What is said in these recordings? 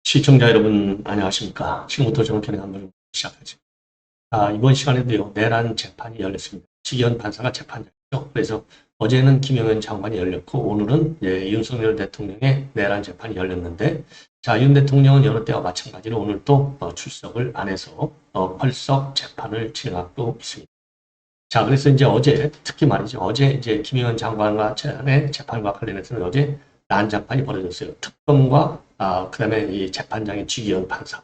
시청자 여러분 안녕하십니까. 지금부터 정확하게 한번 시작하죠. 이번 시간에도요 내란 재판이 열렸습니다. 지기현 판사가 재판장이죠. 그래서 어제는 김영현 장관이 열렸고 오늘은 윤석열 대통령의 내란 재판이 열렸는데, 윤 대통령은 여러 때와 마찬가지로 오늘 또 출석을 안 해서 펄석 재판을 진행하고 있습니다. 그래서 이제 어제 특히 말이죠. 어제 이제 김영현 장관과 재판과 관련해서는 어제 난장판이 벌어졌어요. 특검과 그다음에 이 재판장의 지기현 판사,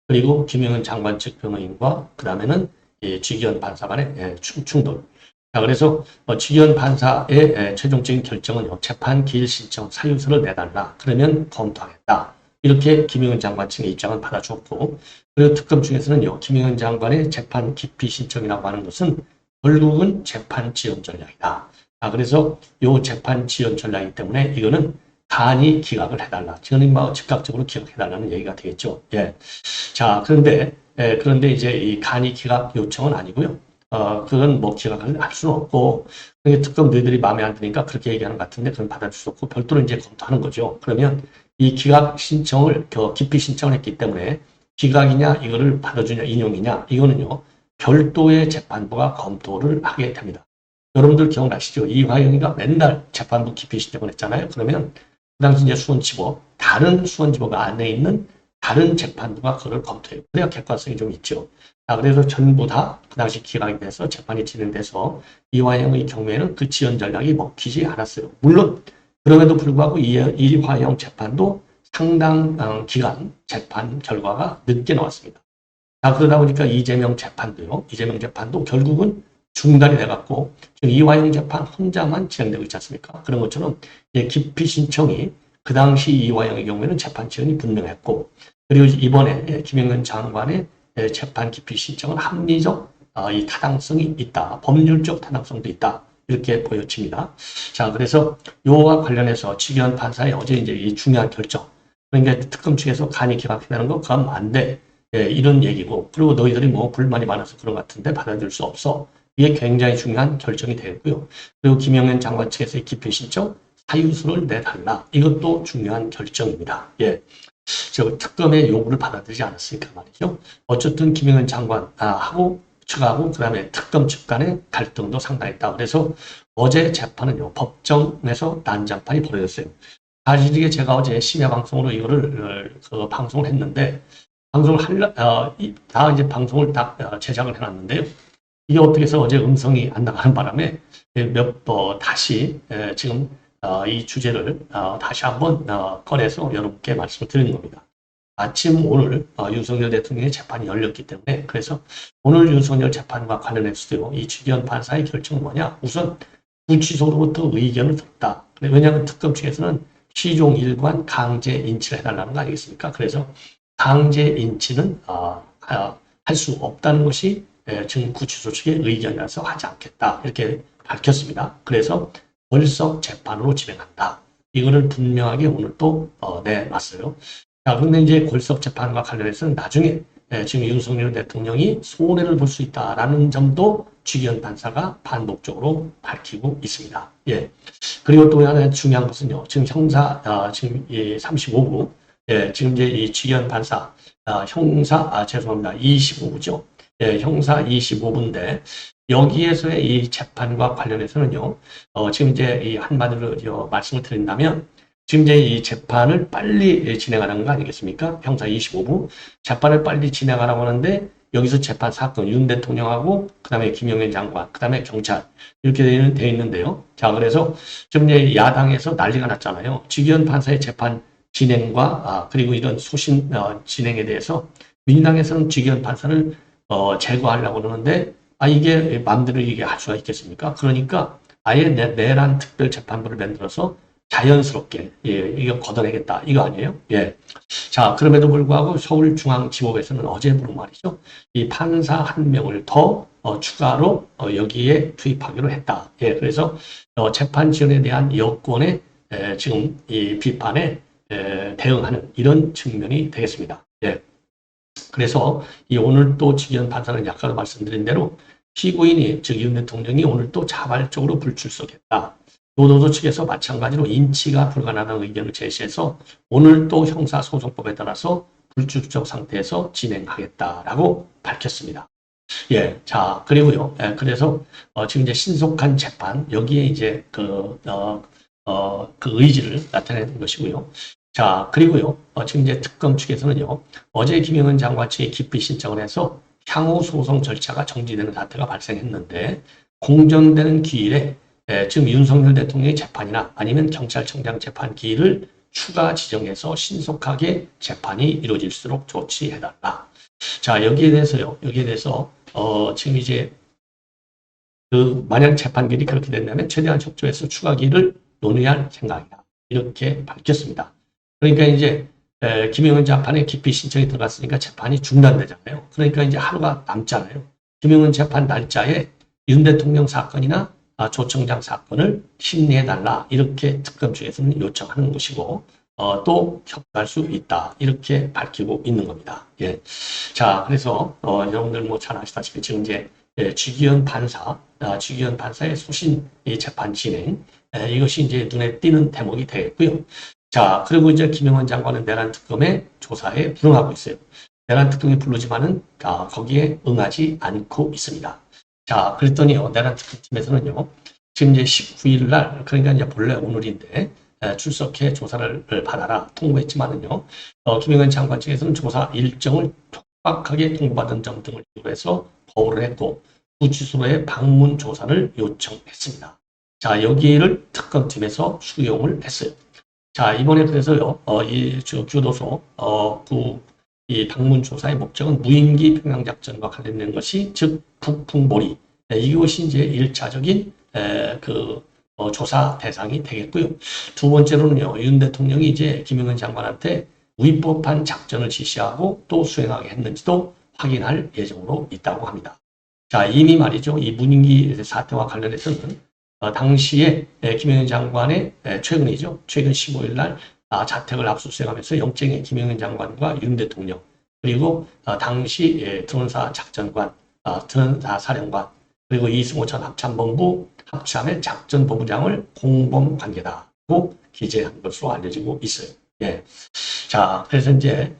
그리고 김영현 장관 측 변호인과 그다음에는 이 지기현 판사 간의 충돌. 그래서 지기현 판사의 최종적인 결정은요, 재판 기일 신청 사유서를 내달라, 그러면 검토하겠다, 이렇게 김영현 장관 측의 입장을 받아주었고, 그리고 특검 중에서는요, 김영현 장관의 재판 기피 신청이라고 하는 것은 결국은 재판 지연 전략이다. 그래서 이 재판 지연 전략이기 때문에 이거는 간이 기각을 해달라. 지금 즉각적으로 기각해달라는 얘기가 되겠죠. 그런데 이제 이 간이 기각 요청은 아니고요. 그건 뭐 기각을 할 수는 없고, 특검 너희들이 마음에 안 드니까 그렇게 얘기하는 것 같은데 그건 받아줄 수 없고 별도로 이제 검토하는 거죠. 그러면 이 기각 신청을, 기피 신청을 했기 때문에 기각이냐, 이거를 받아주냐, 인용이냐, 이거는요, 별도의 재판부가 검토를 하게 됩니다. 여러분들 기억나시죠? 이화영이가 맨날 재판부 기피 신청을 했잖아요. 그러면 그 당시 이제 수원지법, 다른 수원지법 안에 있는 다른 재판부가 그걸 검토해요. 그래야 객관성이 좀 있죠. 그래서 전부 다 그 당시 기각이 돼서 재판이 진행돼서 이화영의 경우에는 그 지연 전략이 먹히지 않았어요. 물론 그럼에도 불구하고 이화영 재판도 상당 기간 재판 결과가 늦게 나왔습니다. 그러다 보니까 이재명 재판도 결국은 중단이 돼갖고 지금 이화영 재판 혼자만 진행되고 있지 않습니까? 그런 것처럼 기피 신청이 그 당시 이화영의 경우에는 재판 지연이 분명했고, 그리고 이번에 김영현 장관의 재판 기피 신청은 합리적 이 타당성이 있다, 법률적 타당성도 있다, 이렇게 보여집니다. 그래서 요와 관련해서 지기현 판사의 어제 이제 이 중요한 결정, 그러니까 특검 측에서 간이 기각한다는 거 그건 안 돼, 이런 얘기고, 그리고 너희들이 뭐 불만이 많아서 그런 것 같은데 받아들일 수 없어, 이게 굉장히 중요한 결정이 되었고요. 그리고 김영현 장관 측에서의 기피 신청 사유서를 내달라, 이것도 중요한 결정입니다. 저 특검의 요구를 받아들이지 않았으니까 말이죠. 어쨌든 김영현 장관하고 측하고 그다음에 특검 측 간의 갈등도 상당했다. 그래서 어제 재판은요, 법정에서 난장판이 벌어졌어요. 사실 이게 제가 어제 심야 방송으로 이거를 방송을 했는데, 이제 방송을 딱 제작을 해놨는데요. 이게 어떻게 해서 어제 음성이 안 나가는 바람에 다시 지금 이 주제를 다시 한번 꺼내서 여러분께 말씀을 드리는 겁니다. 아침 오늘 윤석열 대통령의 재판이 열렸기 때문에, 그래서 오늘 윤석열 재판과 관련해서도요, 이 지기현 판사의 결정은 뭐냐? 우선 구치소로부터 의견을 듣다. 왜냐하면 특검 측에서는 시종 일관 강제 인치를 해달라는 거 아니겠습니까? 그래서 강제 인치는 할 수 없다는 것이 지금 구치소 측의 의견이라서 하지 않겠다, 이렇게 밝혔습니다. 그래서 벌써 재판으로 진행한다, 이거를 분명하게 오늘 또 내놨어요. 그런데 이제 골석 재판과 관련해서는 나중에 지금 윤석열 대통령이 손해를 볼 수 있다라는 점도 지기현 판사가 반복적으로 밝히고 있습니다. 그리고 또 하나 중요한 것은요, 지금 지금 35부, 지금 이제 이 지기현 판사 죄송합니다, 25부죠. 형사 25부인데 여기에서의 이 재판과 관련해서는요, 지금 이제 이 한마디로 말씀을 드린다면, 지금 이제 이 재판을 빨리 진행하는 거 아니겠습니까? 형사 25부 재판을 빨리 진행하라고 하는데, 여기서 재판 사건 윤 대통령하고 그다음에 김영현 장관, 그다음에 경찰, 이렇게 되어 있는데요. 그래서 지금 이제 야당에서 난리가 났잖아요. 지기현 판사의 재판 진행과 그리고 이런 소신 진행에 대해서 민주당에서는 지기현 판사를 제거하려고 그러는데, 이게 마음대로 이게 할 수가 있겠습니까? 그러니까 아예 내란 특별재판부를 만들어서 자연스럽게 이거 걷어내겠다, 이거 아니에요? 그럼에도 불구하고 서울중앙지법에서는 어제부로 말이죠, 이 판사 한 명을 더 추가로 여기에 투입하기로 했다. 그래서 재판 지연에 대한 여권의 지금 이 비판에 대응하는 이런 측면이 되겠습니다. 그래서 오늘 또 지기현 판사는 아까도 말씀드린 대로 피고인이, 즉 윤 대통령이 오늘 또 자발적으로 불출석했다. 교도소 측에서 마찬가지로 인치가 불가능한 의견을 제시해서 오늘 또 형사소송법에 따라서 불출석 상태에서 진행하겠다라고 밝혔습니다. 예, 자, 그리고요. 예, 그래서 지금 이제 신속한 재판 여기에 이제 그 의지를 나타내는 것이고요. 자, 그리고요. 지금 이제 특검 측에서는요. 어제 김영은 장관 측이 기피 신청을 해서 향후 소송 절차가 정지되는 사태가 발생했는데 공정되는 기일에 지금 윤석열 대통령의 재판이나 아니면 경찰청장 재판 기일을 추가 지정해서 신속하게 재판이 이루어질수록 조치해달라. 자, 여기에 대해서요. 여기에 대해서 지금 이제 만약 재판결이 그렇게 된다면 최대한 협조해서 추가 기일을 논의할 생각이다. 이렇게 밝혔습니다. 그러니까 이제 김영은 재판에 기피 신청이 들어갔으니까 재판이 중단되잖아요. 그러니까 이제 하루가 남잖아요. 김영은 재판 날짜에 윤 대통령 사건이나 조 청장 사건을 심리해달라. 이렇게 특검 측에서는 요청하는 것이고 또 협조할 수 있다. 이렇게 밝히고 있는 겁니다. 예. 자, 그래서 여러분들 뭐 잘 아시다시피 지금 이제 주기현 판사의 소신 재판 진행 이것이 이제 눈에 띄는 대목이 되겠고요. 자, 그리고 이제 김영환 장관은 내란 특검의 조사에 불응하고 있어요. 내란 특검이 부르지만은 거기에 응하지 않고 있습니다. 자, 그랬더니요, 내란 특검팀에서는요, 지금 이제 19일 날, 그러니까 이제 본래 오늘인데, 출석해 조사를 받아라 통보했지만은요, 김영환 장관 측에서는 조사 일정을 촉박하게 통보받은 점 등을 이유로 해서 거부를 했고, 구치소로의 방문 조사를 요청했습니다. 자, 여기를 특검팀에서 수용을 했어요. 자, 이번에 그래서요, 이 교도소, 이 방문 조사의 목적은 무인기 평양작전과 관련된 것이, 즉, 북풍몰이. 이것이 이제 1차적인, 조사 대상이 되겠고요. 두 번째로는요, 윤 대통령이 이제 김영은 장관한테 위법한 작전을 지시하고 또 수행하게 했는지도 확인할 예정으로 있다고 합니다. 자, 이미 말이죠. 이 무인기 사태와 관련해서는 당시에 김영은 장관의 최근 15일 날 자택을 압수수색하면서 영장에 김영은 장관과 윤 대통령 그리고 당시 드론사 작전관, 드론사 사령관 그리고 이승호 전 합참본부 합참의 작전본부장을 공범 관계다고 기재한 것으로 알려지고 있어요. 예. 자, 그래서 이제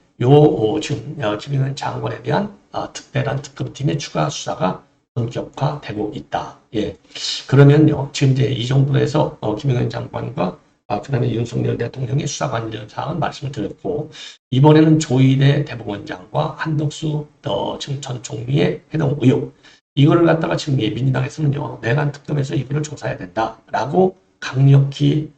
지금 김영은 장관에 대한 특별한 특검팀의 추가 수사가 본격화되고 있다. 예. 그러면요, 지금 이제 이 정도로 해서 김영은 장관과 그다음에 윤석열 대통령의 수사 관련 사항은 말씀을 드렸고 이번에는 조희대 대법원장과 한덕수 지금 전 총리의 해당 의혹 이거를 갖다가 지금 민주당에서는요 내란 특검에서 이거를 조사해야 된다라고 강력히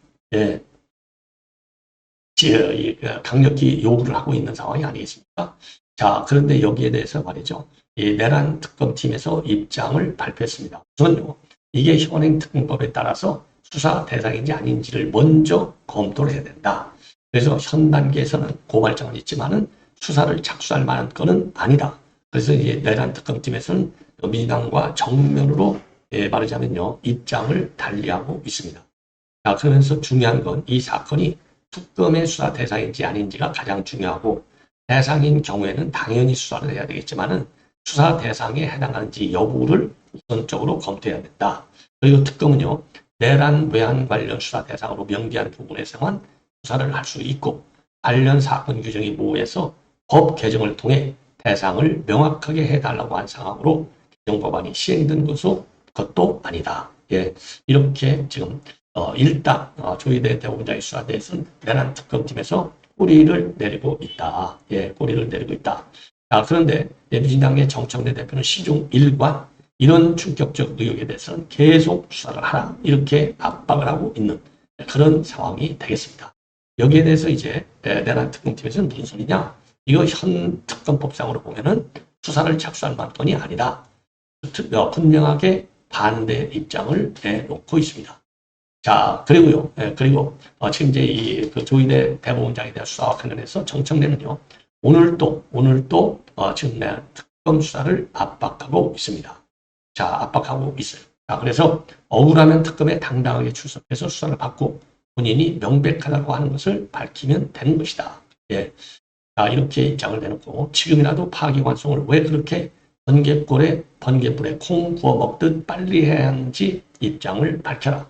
강력히 요구를 하고 있는 상황이 아니겠습니까? 자, 그런데 여기에 대해서 말이죠. 이 내란 특검팀에서 입장을 발표했습니다. 우선요, 이게 현행 특검법에 따라서 수사 대상인지 아닌지를 먼저 검토를 해야 된다. 그래서 현 단계에서는 고발장은 있지만은 수사를 착수할 만한 건은 아니다. 그래서 이제 내란 특검팀에서는 민주당과 정면으로 말하자면요 입장을 달리하고 있습니다. 자, 그러면서 중요한 건 이 사건이 특검의 수사 대상인지 아닌지가 가장 중요하고 대상인 경우에는 당연히 수사를 해야 되겠지만은 수사 대상에 해당하는지 여부를 우선적으로 검토해야 된다. 그리고 특검은요 내란 외환 관련 수사 대상으로 명기한 부분에서만 수사를 할 수 있고 관련 사건 규정이 모호해서 법 개정을 통해 대상을 명확하게 해달라고 한 상황으로 개정법안이 시행된 것도 아니다. 예, 이렇게 지금 일단 조희대 대법원장의 수사에 대해서는 내란 특검팀에서 꼬리를 내리고 있다. 예, 꼬리를 내리고 있다. 자, 그런데 민주당의 정청래 대표는 시중 일관 이런 충격적 의혹에 대해서는 계속 수사를 하라 이렇게 압박을 하고 있는 그런 상황이 되겠습니다. 여기에 대해서 이제 내란 특검팀에서는 무슨 소리냐? 이거 현 특검법상으로 보면은 수사를 착수할 만한 건이 아니다. 분명하게 반대 입장을 내놓고 있습니다. 자, 그리고요, 그리고 지금 이제 이 조희대 대법원장에 대한 수사와 관련해서 정청래는요, 오늘도 지금 내란 특검 수사를 압박하고 있습니다. 자, 압박하고 있어요. 자, 그래서 억울하면 특검에 당당하게 출석해서 수사를 받고 본인이 명백하다고 하는 것을 밝히면 되는 것이다. 예. 자, 이렇게 입장을 내놓고 지금이라도 파기환송을 왜 그렇게 번개불에 콩 구워 먹듯 빨리 해야 하는지 입장을 밝혀라.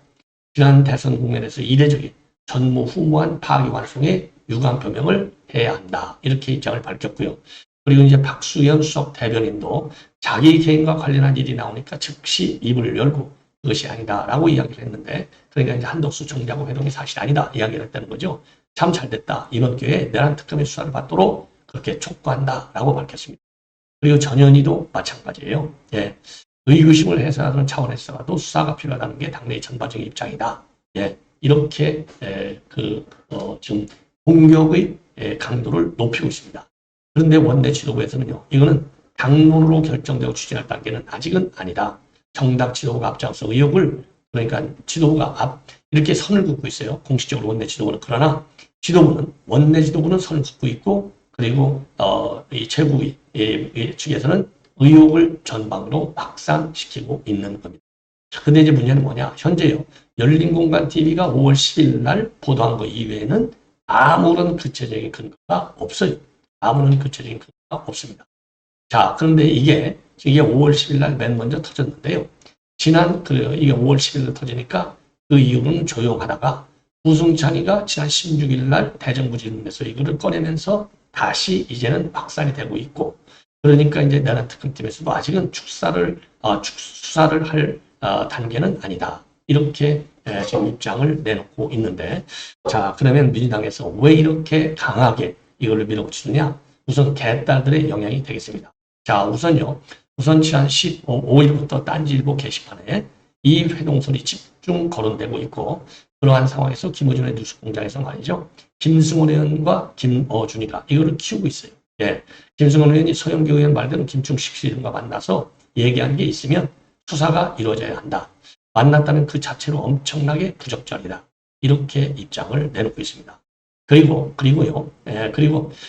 지난 대선 국면에서 이례적인 전무후무한 파기환송의 유감 표명을 해야 한다. 이렇게 입장을 밝혔고요. 그리고 이제 박수현 수석 대변인도 자기 개인과 관련한 일이 나오니까 즉시 입을 열고 그것이 아니다라고 이야기를 했는데, 그러니까 이제 한덕수 정리하고 회동이 사실 아니다 이야기를 했다는 거죠. 참 잘됐다. 이번 기회에 내란 특검의 수사를 받도록 그렇게 촉구한다라고 밝혔습니다. 그리고 전현희도 마찬가지예요. 예. 의구심을 해소하는 차원에서라도 수사가 필요하다는 게 당내의 전반적인 입장이다. 예. 이렇게 지금 공격의 강도를 높이고 있습니다. 그런데 원내 지도부에서는요, 이거는 당론으로 결정되고 추진할 단계는 아직은 아니다. 정당 지도부가 앞장서 의혹을, 그러니까 지도부가 이렇게 선을 긋고 있어요. 공식적으로 원내 지도부는. 그러나 원내 지도부는 선을 긋고 있고, 그리고 이 최고위 측에서는 의혹을 전방으로 확산시키고 있는 겁니다. 근데 이제 문제는 뭐냐? 현재요, 열린공간TV가 5월 10일 날 보도한 거 이외에는 아무런 구체적인 근거가 없어요. 아무런 구체적인 근거가 없습니다. 자, 그런데 이게 5월 10일 날 맨 먼저 터졌는데요. 이게 5월 10일 날 터지니까 그 이후로는 조용하다가 우승찬이가 지난 16일 날 대정부 질문에서 이거를 꺼내면서 다시 이제는 확산이 되고 있고, 그러니까 이제 내란 특검팀에서도 아직은 수사를 할 단계는 아니다. 이렇게 지금 입장을 내놓고 있는데, 자, 그러면 민주당에서 왜 이렇게 강하게 이거를 밀어붙이느냐? 우선 개딸들의 영향이 되겠습니다. 자, 우선 지난 15일부터 딴지일보 게시판에 이 회동설이 집중 거론되고 있고, 그러한 상황에서 김어준의 뉴스공장에서 말이죠, 김승원 의원과 김어준이가 이거를 키우고 있어요. 예, 김승원 의원이 서영교 의원 말대로 김충식 씨들과 만나서 얘기한 게 있으면 수사가 이루어져야 한다. 만났다면 그 자체로 엄청나게 부적절이다. 이렇게 입장을 내놓고 있습니다. 그리고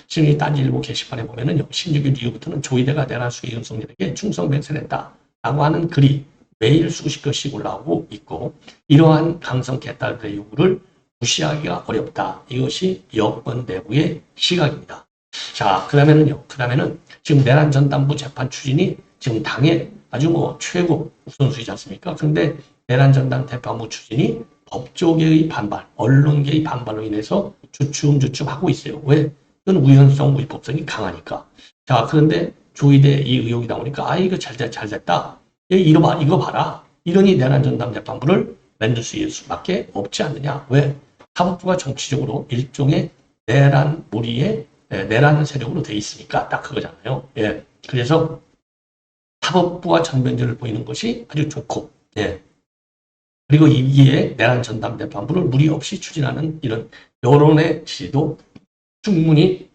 지금 이 딴지일보 게시판에 보면은요, 16일 이후부터는 조이대가 내란 수계 윤석열에게 충성 맹세했다라고 하는 글이 매일 수십 건씩 올라오고 있고, 이러한 강성 개딸들의 요구를 무시하기가 어렵다. 이것이 여권 내부의 시각입니다. 자, 그러면은 지금 내란 전담부 재판 추진이 지금 당의 아주 최고 우선순위지 않습니까? 그런데 내란 전담 재판부 추진이 법조계의 반발, 언론계의 반발로 인해서 주춤하고 있어요. 왜? 이건 우연성, 위법성이 강하니까. 자, 그런데 조이대 이 의혹이 나오니까 이거 잘됐다. 이거 봐라. 이러니 내란 전담 재판부를 만들 수밖에 없지 않느냐. 왜? 사법부가 정치적으로 일종의 내란 무리의 내란 세력으로 돼 있으니까 딱 그거잖아요. 예. 그래서 사법부와 전면전을 보이는 것이 아주 좋고, 예. 그리고 이에 내란 전담 재판부를 무리 없이 추진하는 이런 여론의 지지도 충분히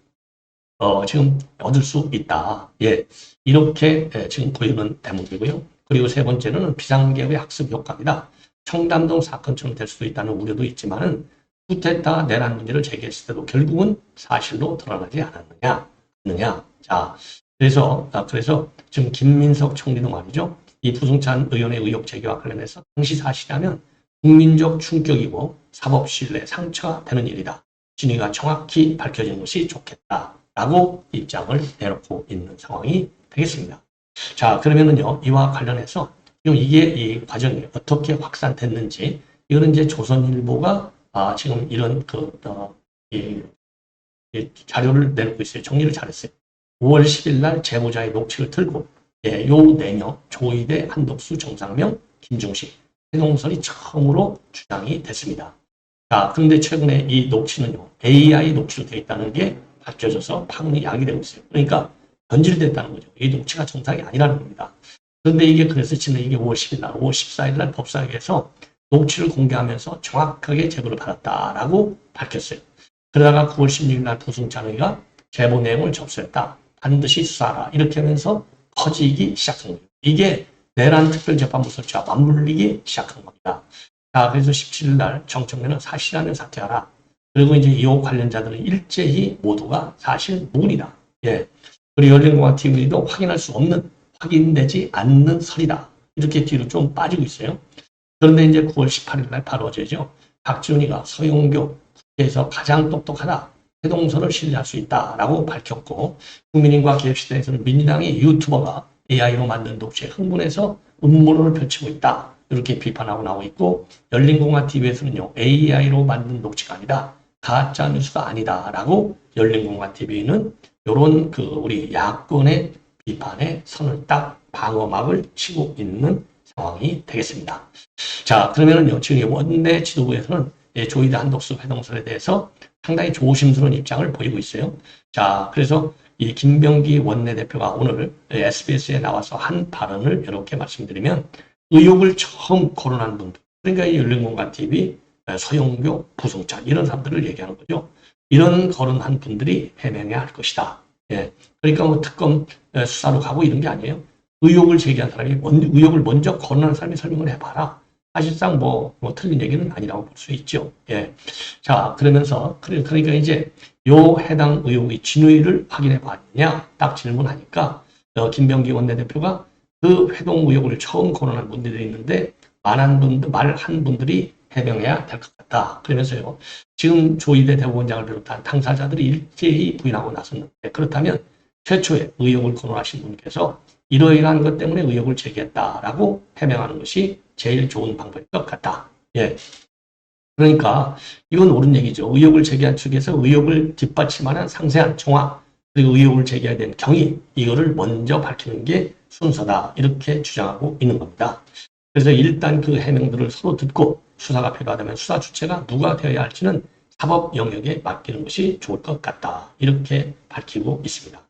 지금 얻을 수 있다. 예. 이렇게 지금 보이는 대목이고요. 그리고 세 번째는 비상계획의 학습 효과입니다. 청담동 사건처럼 될 수도 있다는 우려도 있지만은 쿠데타 내란 문제를 제기했을 때도 결국은 사실로 드러나지 않느냐. 자, 그래서 지금 김민석 총리도 말이죠. 이 부승찬 의원의 의혹 제기와 관련해서 당시 사실이라면 국민적 충격이고 사법 신뢰 상처가 되는 일이다. 진위가 정확히 밝혀지는 것이 좋겠다라고 입장을 내놓고 있는 상황이 되겠습니다. 자, 그러면은요, 이와 관련해서 이게 이 과정이 어떻게 확산됐는지, 이거는 이제 조선일보가 지금 이런 자료를 내놓고 있어요. 정리를 잘했어요. 5월 10일 날 제보자의 녹취를 틀고, 요 내녀 조이대, 한덕수, 정상명, 김중식, 해동설이 처음으로 주장이 됐습니다. 자, 그런데 최근에 이 녹취는요, AI 녹취로 되어 있다는 게 밝혀져서 파문이 야기되고 있어요. 그러니까 변질됐다는 거죠. 이 녹취가 정상이 아니라는 겁니다. 그런데 이게 그래서 지난 이게 5월 10일 날, 5월 14일 날 법사위에서 녹취를 공개하면서 정확하게 제보를 받았다라고 밝혔어요. 그러다가 9월 16일 날 부승찬 의가 제보 내용을 접수했다. 반드시 수사하라. 이렇게 하면서 커지기 시작한 거예요. 이게 내란 특별재판부 설치와 맞물리기 시작한 겁니다. 자, 그래서 17일 날 정청래는 사실하면 사퇴하라. 그리고 이제 이 관련자들은 일제히 모두가 사실 무근이다. 예. 그리고 열린공간TV도 확인되지 않는 설이다. 이렇게 뒤로 좀 빠지고 있어요. 그런데 이제 9월 18일 날 바로 어제죠. 박지원이가 서영교 국회에서 가장 똑똑하다. 해동설을 신뢰할 수 있다라고 밝혔고, 국민인과 기획시대에서는 민주당의 유튜버가 AI로 만든 녹취에 흥분해서 음모론을 펼치고 있다. 이렇게 비판하고 나오고 있고, 열린공화TV에서는요, AI로 만든 녹취가 아니다, 가짜 뉴스가 아니다라고 열린공화TV는 이런 우리 야권의 비판에 선을 딱 방어막을 치고 있는 상황이 되겠습니다. 자, 그러면은요, 지금 원내 지도부에서는 조이드 한덕수 회동설에 대해서 상당히 조심스러운 입장을 보이고 있어요. 자, 그래서 이 김병기 원내대표가 오늘 SBS에 나와서 한 발언을 이렇게 말씀드리면, 의혹을 처음 거론한 분들, 그러니까 이 열린공감TV, 서영교, 부승찬 이런 사람들을 얘기하는 거죠. 이런 거론한 분들이 해명해야 할 것이다. 예, 그러니까 뭐 특검 수사로 가고 이런 게 아니에요. 의혹을 제기한 사람이 의혹을 먼저 거론한 사람이 설명을 해봐라. 사실상 뭐 틀린 얘기는 아니라고 볼 수 있죠. 예. 자, 그러면서 그러니까 이제 요 해당 의혹의 진위를 확인해 봤느냐 딱 질문하니까 김병기 원내대표가 그 회동 의혹을 처음 거론한 분들이 있는데 말한 분들이 해명해야 될 것 같다. 그러면서요, 지금 조이대 대법원장을 비롯한 당사자들이 일제히 부인하고 나섰는데, 그렇다면 최초에 의혹을 거론하신 분께서 이러이러한 것 때문에 의혹을 제기했다라고 해명하는 것이 제일 좋은 방법일 것 같다. 예. 그러니까 이건 옳은 얘기죠. 의혹을 제기한 측에서 의혹을 뒷받침하는 상세한 정황, 그리고 의혹을 제기해야 되는 경위, 이거를 먼저 밝히는 게 순서다. 이렇게 주장하고 있는 겁니다. 그래서 일단 그 해명들을 서로 듣고 수사가 필요하다면 수사 주체가 누가 되어야 할지는 사법 영역에 맡기는 것이 좋을 것 같다. 이렇게 밝히고 있습니다.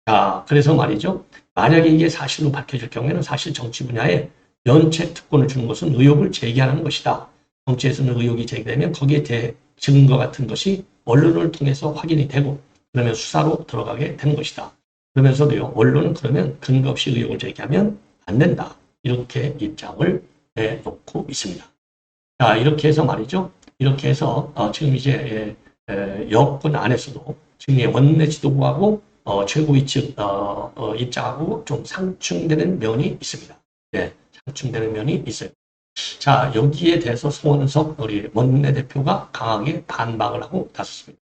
자, 그래서 말이죠. 만약에 이게 사실로 밝혀질 경우에는 사실 정치 분야에 면책 특권을 주는 것은 의혹을 제기하는 것이다. 정치에서는 의혹이 제기되면 거기에 대해 증거 같은 것이 언론을 통해서 확인이 되고, 그러면 수사로 들어가게 되는 것이다. 그러면서도요, 언론은 그러면 근거 없이 의혹을 제기하면 안 된다. 이렇게 입장을 내놓고 있습니다. 자, 이렇게 해서 말이죠. 이렇게 해서 지금 이제 여권 안에서도 지금 원내 지도부하고 최고위 측 입장하고 좀 상충되는 면이 있습니다. 네, 상충되는 면이 있어요. 자, 여기에 대해서 송원석 우리 원내대표가 강하게 반박을 하고 나섰습니다.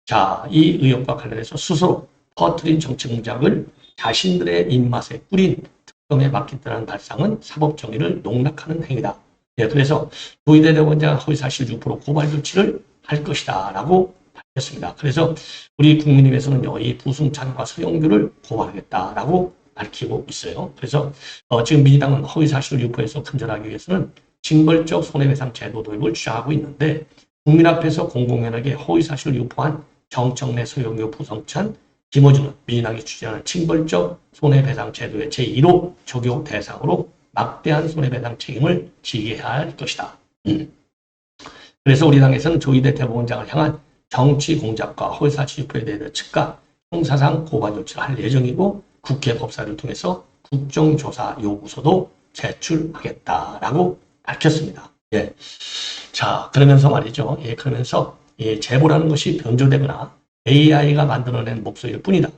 자, 이 의혹과 관련해서 스스로 퍼뜨린 정치 공작을 자신들의 입맛에 뿌린 특검에 맡긴다는 발상은 사법 정의를 농락하는 행위다. 예, 그래서 조이대 대법원장 허위사실 유포로 고발 조치를 할 것이다 라고 밝혔습니다. 그래서 우리 국민의힘에서는요, 이 부승찬과 서영규를 고발하겠다라고 밝히고 있어요. 그래서 지금 민주당은 허위사실을 유포해서 근절하기 위해서는 징벌적 손해배상 제도 도입을 주장하고 있는데, 국민 앞에서 공공연하게 허위사실을 유포한 정청래, 서영규, 부승찬, 김어준은 민주당이 추진하는 징벌적 손해배상 제도의 제1호 적용 대상으로 막대한 손해배상 책임을 지게 할 것이다. 그래서 우리 당에서는 조이대 대법원장을 향한 정치 공작과 허위사실 유포에 대해 즉각 형사상 고발 조치를 할 예정이고, 국회 법사위를 통해서 국정조사 요구서도 제출하겠다라고 밝혔습니다. 예. 자, 그러면서 말이죠. 예, 그러면서 제보라는 것이 변조되거나 AI가 만들어낸 목소리일 뿐이다.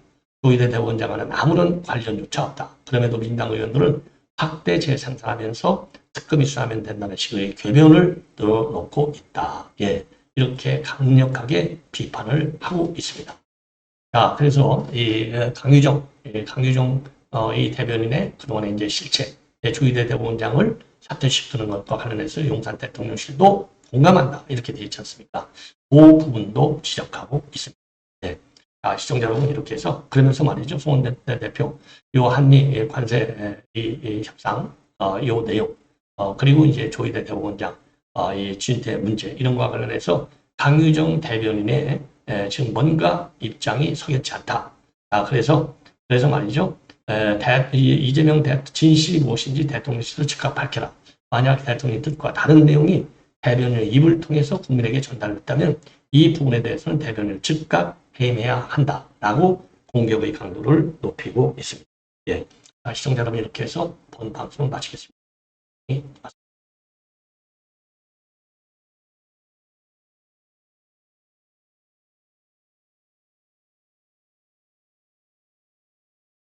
조이대 대법원장과는 아무런 관련조차 없다. 그럼에도 민주당 의원들은 확대 재생산하면서 특검이 수사하면 된다는 식의 궤변을 늘어놓고 있다. 예, 이렇게 강력하게 비판을 하고 있습니다. 자, 그래서 이 강유정 이 대변인의 그동안의 이제 실체, 조이대 대법원장을 사퇴시키는 것과 관련해서 용산 대통령실도 공감한다. 이렇게 되어 있지 않습니까? 그 부분도 지적하고 있습니다. 네. 자, 시청자 여러분, 이렇게 해서 그러면서 말이죠. 송원대 대표, 요 한미 관세 이 협상, 요 내용, 그리고 이제 조이대 대법원장, 이 진퇴 문제 이런 거와 관련해서 강유정 대변인의 지금 뭔가 입장이 석연치 않다. 그래서 말이죠. 이재명 진실이 무엇인지 대통령실로 즉각 밝혀라. 만약 대통령의 뜻과 다른 내용이 대변인의 입을 통해서 국민에게 전달됐다면 이 부분에 대해서는 대변인을 즉각 해임해야 한다라고 공격의 강도를 높이고 있습니다. 예, 시청자 여러분, 이렇게 해서 본 방송을 마치겠습니다.